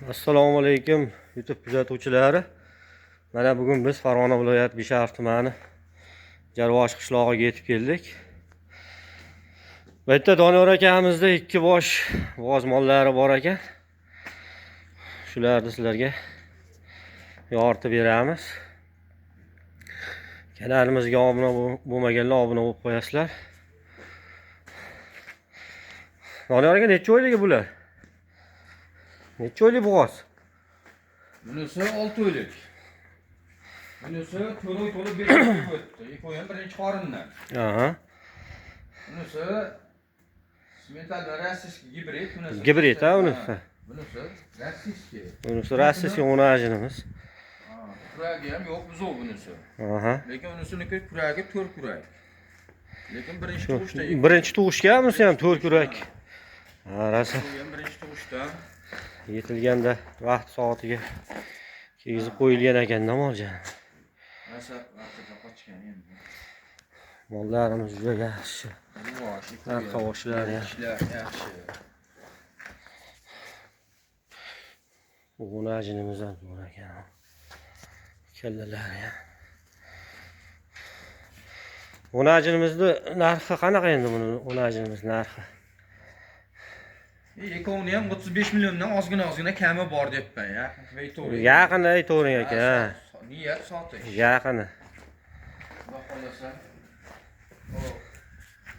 Assalomu alaykum YouTube kuzatuvchilari. Mana bugun biz Farg'ona viloyati Beshariq tumani Jarvosh qishlog'iga yetib keldik. Bu yerda Doniyor akamizda 2 bosh g'oz mollari bor ekan. Shularni sizlarga yoritib beramiz. Kanalimizga obuna bo'lmaganlar obuna bo'lib qo'yasizlar. Doniyor aka necha o'yligi bular? Necha o'ylik bu g'oz? Bunisi 6 oylik. Bunisi to'lib 5 oylik o'tdi. Ikkovi ham birinchi qorindan. Aha. Bunisi metal rossiyskiy gibrid. Gibrid ha unisi. Bunisi rossiyskiy. Bunisi rossiyskiy o'najinimiz. Kuragi ham yo'q buzov bunisi. Aha. Lekin unisiniki kuragi 4 kurak. Lekin birinchi tug'ishda. Birinchi tug'ishga bunisi ham 4 kurak. Ha, rosa. Bu ham birinchi tug'ishda. Yetilganda vaqt soatiga kiygizib qo'yilgan ekan moljon. Rosa vaqtida qochgan endi. Mollarimiz juda yaxshi. Narx-qavoshlar yaxshi. Bu o'najinimiz ham bor ekan. Kallalar ya. O'najinimizni narxi qanaqa endi buni o'najinimiz narxi? Ikkovini ham 35 milliondan ozgina kami bor debman ya. Yaqinda aytavering aka. Niyat sotish. Yaqini. Xudo xolasa. O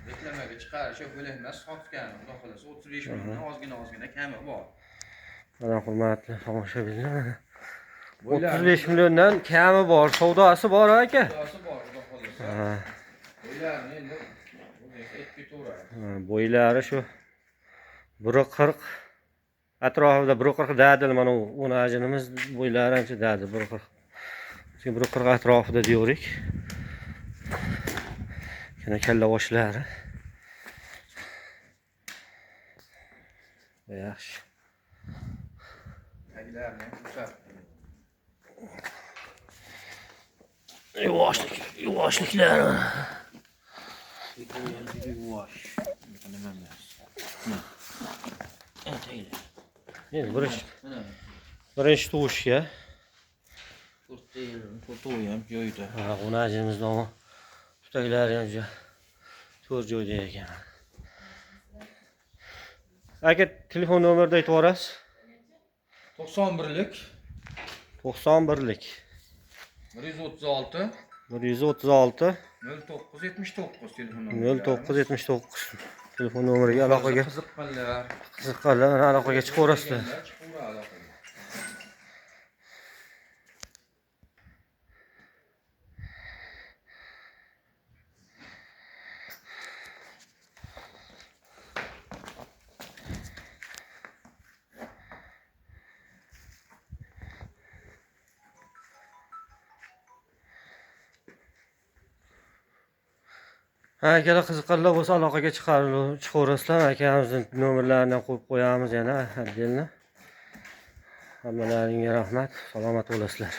reklamaga chiqarish bo'lak emas, sotgan. Xudo xolasa 35 milliondan ozgina kami bor. Mana hurmatli tomoshabinlar. 35 milliondan kami bor, savdosi bor aka. Savdosi bor, xudo xolasa. Bo'ylarni endi aytib ketaveradi. Bo'ylari shu 1.40 atrofida 1.40 dadil mana o'najinimiz bo'ylari ancha dadil 1.40. 1.40 atrofida deyorik. Yana kalla boshlari. Yaxshi. Taglarni ko'rsat. Yuvashliklar. Yuvash. Nima emas. Endi birinchi tug'ishga. To'rto'yi ham joyida. Ha, o'najimizda ham tutaklari ham juda to'rt joyda ekan. Aka telefon nomerni aytib yuborasiz? 91lik 91lik 136 136 0979 telefon nomeri. 0979 telefon nomeriga aloqaga qiziqqanlar aloqaga chiqaverasizlar. Akalar qiziqqanlar bo'lsa aloqaga chiqaverasizlar. Akamizning nomerlarini qo'yib qo'yamiz yana. Hamdilni. Hammalaringga rahmat. Salomat bo'lasizlar.